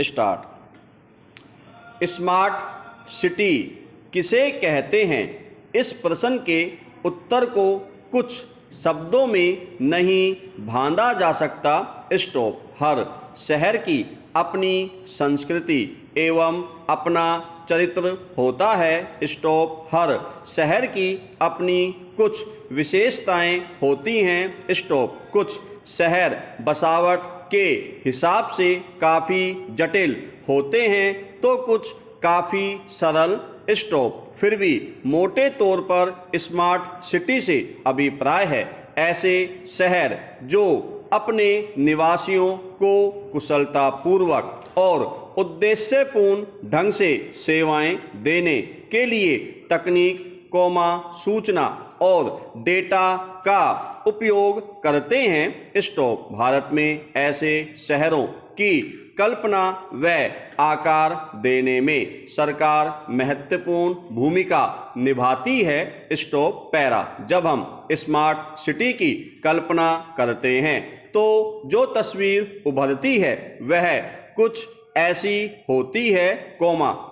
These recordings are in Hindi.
स्टार्ट। स्मार्ट सिटी किसे कहते हैं? इस प्रश्न के उत्तर को कुछ शब्दों में नहीं बांधा जा सकता। स्टॉप। हर शहर की अपनी संस्कृति एवं अपना चरित्र होता है। स्टॉप। हर शहर की अपनी कुछ विशेषताएं होती हैं। स्टॉप। कुछ शहर बसावट के हिसाब से काफ़ी जटिल होते हैं तो कुछ काफ़ी सरल। स्टॉप। फिर भी मोटे तौर पर स्मार्ट सिटी से अभिप्राय है ऐसे शहर जो अपने निवासियों को कुशलतापूर्वक और उद्देश्यपूर्ण ढंग से सेवाएं देने के लिए तकनीक, सूचना और डेटा का उपयोग करते हैं। स्टॉप। भारत में ऐसे शहरों की कल्पना व आकार देने में सरकार महत्वपूर्ण भूमिका निभाती है। स्टॉप। पैरा। जब हम स्मार्ट सिटी की कल्पना करते हैं तो जो तस्वीर उभरती है वह कुछ ऐसी होती है,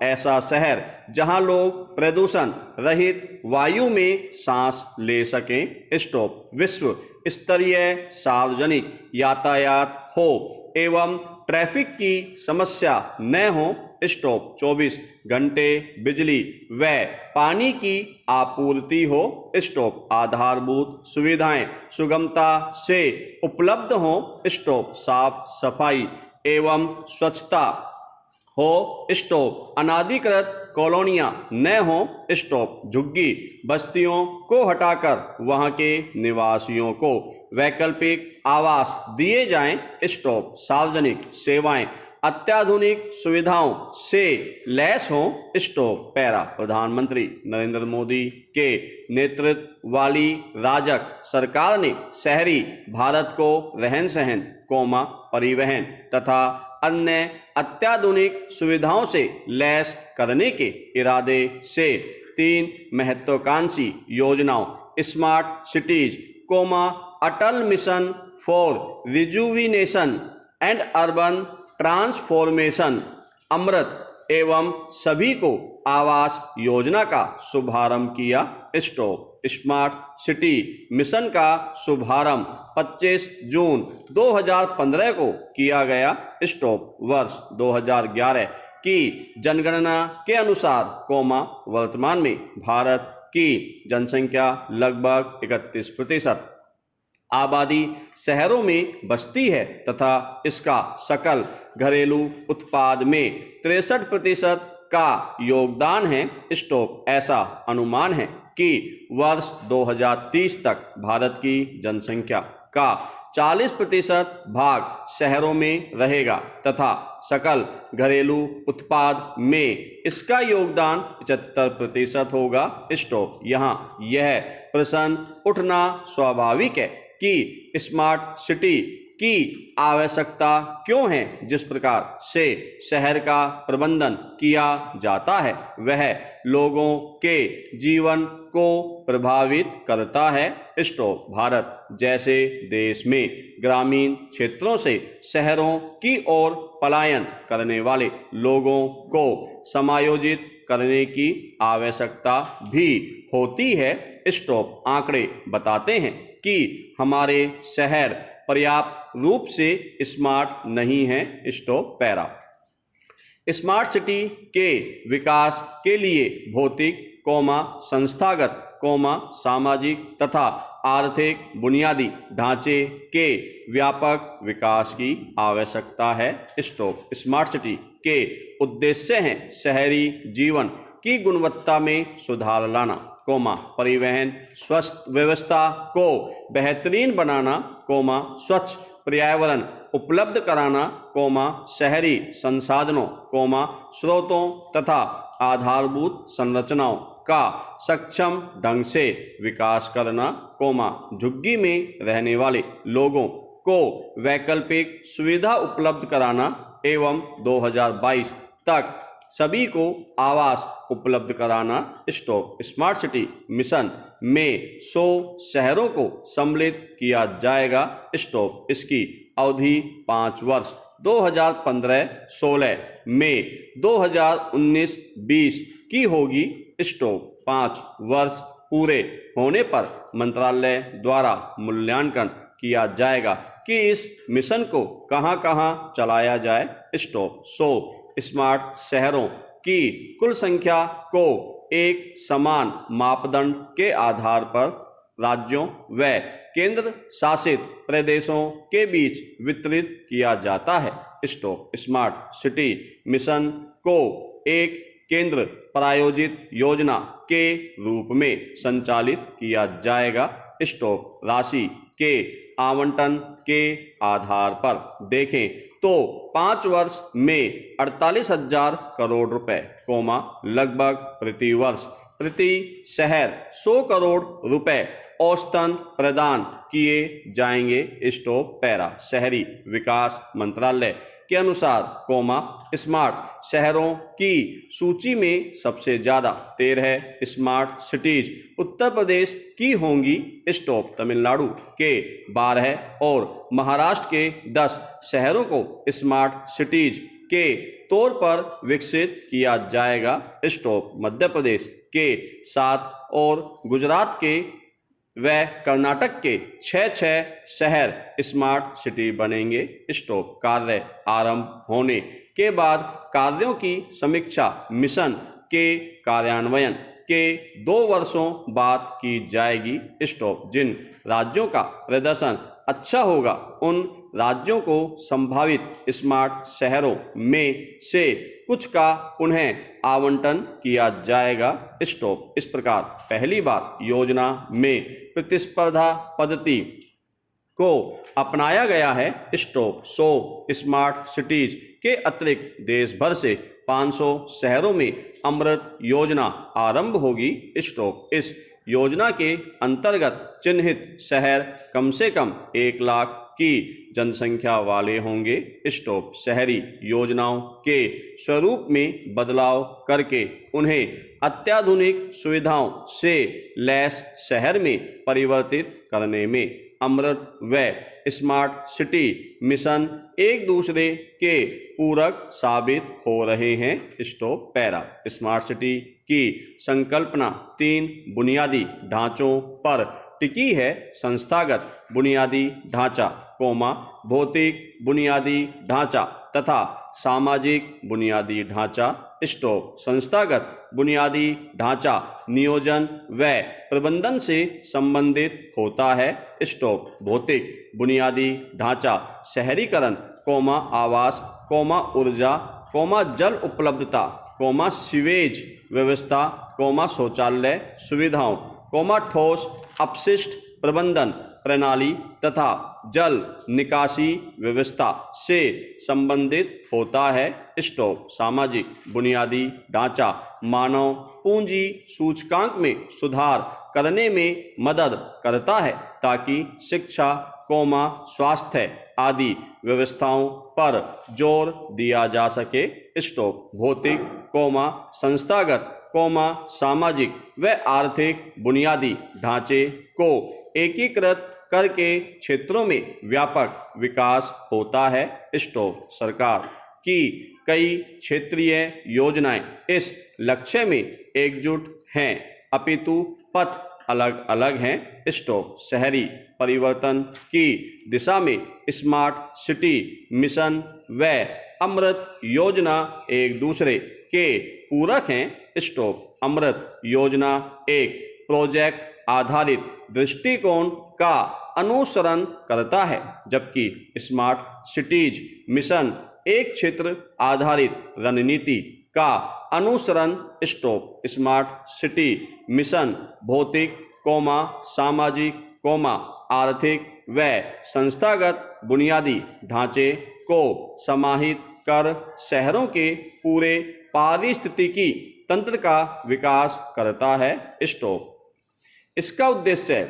ऐसा शहर जहां लोग प्रदूषण रहित वायु में सांस ले सकें। स्टॉप। विश्व स्तरीय सार्वजनिक यातायात हो एवं ट्रैफिक की समस्या न हो। स्टॉप। 24 घंटे बिजली व पानी की आपूर्ति हो। स्टॉप। आधारभूत सुविधाएं सुगमता से उपलब्ध हो। स्टॉप। साफ सफाई एवं स्वच्छता हो। स्टॉप। अनाधिकृत कॉलोनियां न हो। स्टॉप। झुग्गी बस्तियों को हटाकर वहां के निवासियों को वैकल्पिक आवास दिए जाएं। स्टॉप। सार्वजनिक सेवाएं अत्याधुनिक सुविधाओं से लैस हों। स्टॉप। पैरा। प्रधानमंत्री नरेंद्र मोदी के नेतृत्व वाली राजग सरकार ने शहरी भारत को रहन सहन, परिवहन तथा अन्य अत्याधुनिक सुविधाओं से लैस करने के इरादे से 3 महत्वाकांक्षी योजनाओं smart cities, Atal mission for rejuvenation and urban transformation, Amrut एवं सभी को आवास योजना का शुभारंभ किया। स्टॉप। स्मार्ट सिटी मिशन का शुभारंभ 25 जून 2015 को किया गया। स्टॉप। वर्ष 2011 की जनगणना के अनुसार, वर्तमान में भारत की जनसंख्या लगभग 31% आबादी शहरों में बसती है तथा इसका सकल घरेलू उत्पाद में 63% का योगदान है। स्टॉप। ऐसा अनुमान है कि वर्ष 2030 तक भारत की जनसंख्या का 40% भाग शहरों में रहेगा तथा सकल घरेलू उत्पाद में इसका योगदान 75% होगा। स्टॉप। यहाँ यह प्रश्न उठना स्वाभाविक है कि स्मार्ट सिटी की आवश्यकता क्यों है? जिस प्रकार से शहर का प्रबंधन किया जाता है वह लोगों के जीवन को प्रभावित करता है। स्टॉप। भारत जैसे देश में ग्रामीण क्षेत्रों से शहरों की ओर पलायन करने वाले लोगों को समायोजित करने की आवश्यकता भी होती है। स्टॉप। आंकड़े बताते हैं कि हमारे शहर पर्याप्त रूप से स्मार्ट नहीं हैं। स्टॉप। पैरा। स्मार्ट सिटी के विकास के लिए भौतिक, संस्थागत, सामाजिक तथा आर्थिक बुनियादी ढांचे के व्यापक विकास की आवश्यकता है। स्टॉप। स्मार्ट सिटी के उद्देश्य हैं शहरी जीवन की गुणवत्ता में सुधार लाना, परिवहन स्वस्थ व्यवस्था को बेहतरीन बनाना, स्वच्छ पर्यावरण उपलब्ध कराना, शहरी संसाधनों, स्रोतों तथा आधारभूत संरचनाओं का सक्षम ढंग से विकास करना, झुग्गी में रहने वाले लोगों को वैकल्पिक सुविधा उपलब्ध कराना एवं 2022 तक सभी को आवास उपलब्ध कराना। स्टॉप। स्मार्ट सिटी मिशन में 100 शहरों को सम्मिलित किया जाएगा। स्टॉप। इसकी अवधि 5 वर्ष 2015-16 में 2019-20 की होगी स्टॉप। 5 वर्ष पूरे होने पर मंत्रालय द्वारा मूल्यांकन किया जाएगा कि इस मिशन को कहां-कहां चलाया जाए स्टॉप। 100 स्मार्ट शहरों की कुल संख्या को एक समान मापदंड के आधार पर राज्यों व केंद्र शासित प्रदेशों के बीच वितरित किया जाता है स्टॉप। स्मार्ट सिटी मिशन को एक केंद्र प्रायोजित योजना के रूप में संचालित किया जाएगा स्टॉप। राशि के आवंटन के आधार पर देखें तो 5 वर्ष में 48,000 करोड़ रुपए, लगभग प्रति वर्ष प्रति शहर 100 करोड़ रुपए औसतन प्रदान किए जाएंगे स्टॉप। पैरा शहरी विकास मंत्रालय के अनुसार, स्मार्ट शहरों की सूची में सबसे ज्यादा 13 स्मार्ट सिटीज उत्तर प्रदेश की होंगी स्टॉप। तमिलनाडु के 12 और महाराष्ट्र के 10 शहरों को स्मार्ट सिटीज के तौर पर विकसित किया जाएगा स्टॉप। मध्य प्रदेश के 7 और गुजरात के व कर्नाटक के 6 शहर स्मार्ट सिटी बनेंगे स्टॉप। कार्य आरंभ होने के बाद कार्यों की समीक्षा मिशन के कार्यान्वयन के 2 वर्षों बाद की जाएगी स्टॉप। जिन राज्यों का प्रदर्शन अच्छा होगा उन राज्यों को संभावित स्मार्ट शहरों में से कुछ का पुनः आवंटन किया जाएगा स्टॉप। इस प्रकार पहली बार योजना में प्रतिस्पर्धा पद्धति को अपनाया गया है स्टॉप। 100 स्मार्ट सिटीज के अतिरिक्त देश भर से 500 शहरों में अमृत योजना आरंभ होगी स्टॉप। इस योजना के अंतर्गत चिन्हित शहर कम से कम 1 लाख की जनसंख्या वाले होंगे स्टॉप। शहरी योजनाओं के स्वरूप में बदलाव करके उन्हें अत्याधुनिक सुविधाओं से लैस शहर में परिवर्तित करने में अमृत व स्मार्ट सिटी मिशन एक दूसरे के पूरक साबित हो रहे हैं स्टॉप। पैरा स्मार्ट सिटी की संकल्पना 3 बुनियादी ढांचों पर टिकी है। संस्थागत बुनियादी ढांचा, भौतिक बुनियादी ढांचा तथा सामाजिक बुनियादी ढांचा स्टॉप। संस्थागत बुनियादी ढांचा नियोजन व प्रबंधन से संबंधित होता है स्टॉप। भौतिक बुनियादी ढांचा शहरीकरण, आवास, ऊर्जा, जल उपलब्धता, सीवेज व्यवस्था, शौचालय सुविधाओं, ठोस अपशिष्ट प्रबंधन प्रणाली तथा जल निकासी व्यवस्था से संबंधित होता है स्टॉप। सामाजिक बुनियादी ढांचा मानव पूंजी सूचकांक में सुधार करने में मदद करता है ताकि शिक्षा, स्वास्थ्य आदि व्यवस्थाओं पर जोर दिया जा सके स्टॉप। भौतिक, संस्थागत, सामाजिक व आर्थिक बुनियादी ढांचे को एकीकृत करके क्षेत्रों में व्यापक विकास होता है स्टॉप। सरकार की कई क्षेत्रीय योजनाएं इस लक्ष्य में एकजुट हैं, अपितु पथ अलग अलग हैं स्टॉप। शहरी परिवर्तन की दिशा में स्मार्ट सिटी मिशन व अमृत योजना एक दूसरे के पूरक हैं स्टॉप। अमृत योजना एक प्रोजेक्ट आधारित दृष्टिकोण का अनुसरण करता है, जबकि स्मार्ट सिटीज मिशन एक क्षेत्र आधारित रणनीति का अनुसरण स्टॉप। स्मार्ट सिटी मिशन भौतिक, सामाजिक, आर्थिक व संस्थागत बुनियादी ढांचे को समाहित कर शहरों के पूरे पारिस्थितिकी तंत्र का विकास करता है स्टॉप। इसका उद्देश्य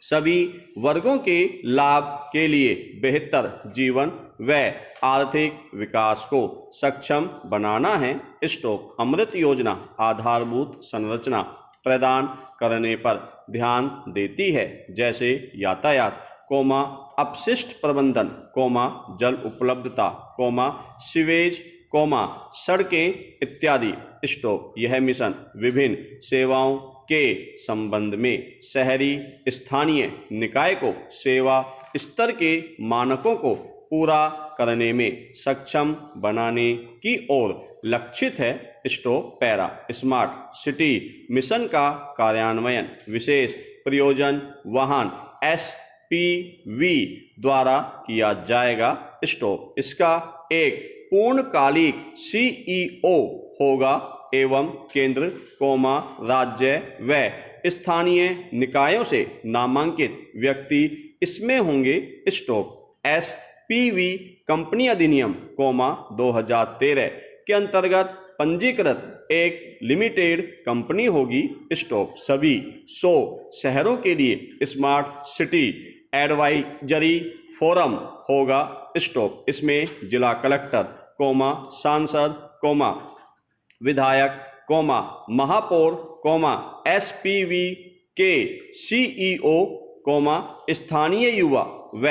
सभी वर्गों के लाभ के लिए बेहतर जीवन व आर्थिक विकास को सक्षम बनाना है स्टॉप। अमृत योजना आधारभूत संरचना प्रदान करने पर ध्यान देती है, जैसे यातायात, कोमा अपशिष्ट प्रबंधन, कोमा जल उपलब्धता, कोमा सीवेज, कोमा सड़कें इत्यादि। स्टॉप। यह मिशन विभिन्न सेवाओं के संबंध में शहरी स्थानीय निकाय को सेवा स्तर के मानकों को पूरा करने में सक्षम बनाने की ओर लक्षित है। Stop para. Smart city mission का कार्यान्वयन विशेष प्रयोजन वाहन SPV द्वारा किया जाएगा। स्टॉप। इसका एक पूर्णकालिक CEO होगा एवं केंद्र, कोमा राज्य व स्थानीय निकायों से नामांकित व्यक्ति इसमें होंगे। स्टॉप। SPV कंपनी अधिनियम, कोमा 2013 के अंतर्गत पंजीकृत एक लिमिटेड कंपनी होगी। स्टॉप। सभी 100 शहरों के लिए स्मार्ट सिटी एडवाइजरी फोरम होगा। स्टॉप। इसमें जिला कलेक्टर, कोमा सांसद, कोमा विधायक, कोमा महापौर, कोमा SPV के CEO, कोमा स्थानीय युवा व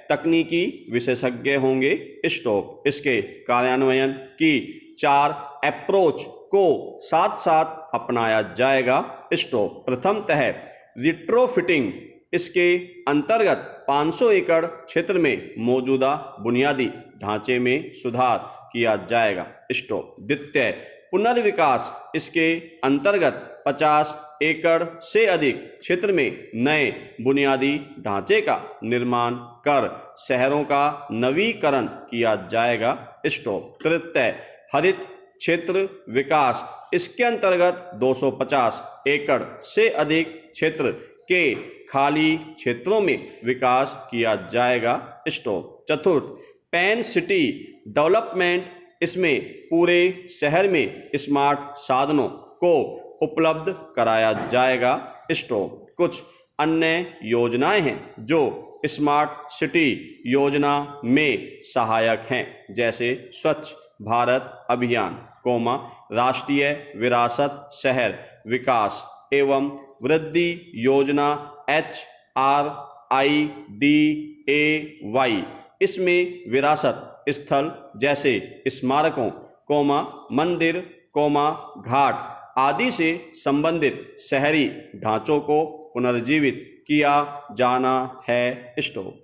तकनीकी विशेषज्ञ होंगे। स्टॉप। इसके कार्यान्वयन की 4 अप्रोच को साथ साथ अपनाया जाएगा। स्टॉप। प्रथमतः रिट्रोफिटिंग, इसके अंतर्गत 500 एकड़ क्षेत्र में मौजूदा बुनियादी ढांचे में सुधार किया जाएगा। स्टॉप। द्वितीय पुनर्विकास, इसके अंतर्गत 50 एकड़ से अधिक क्षेत्र में नए बुनियादी ढांचे का निर्माण कर शहरों का नवीकरण किया जाएगा। स्टॉप। तृतीय हरित क्षेत्र विकास, इसके अंतर्गत 250 एकड़ से अधिक क्षेत्र के खाली क्षेत्रों में विकास किया जाएगा। स्टॉप। चतुर्थ पेन सिटी डेवलपमेंट, इसमें पूरे शहर में स्मार्ट साधनों को उपलब्ध कराया जाएगा। स्टॉप। कुछ अन्य योजनाएं हैं जो स्मार्ट सिटी योजना में सहायक हैं, जैसे स्वच्छ भारत अभियान, कोमा राष्ट्रीय विरासत शहर विकास एवं वृद्धि योजना HRIDAY। इसमें विरासत स्थल जैसे स्मारकों, कोमा मंदिर, कोमा घाट आदि से संबंधित शहरी ढांचों को पुनर्जीवित किया जाना है। स्टॉप।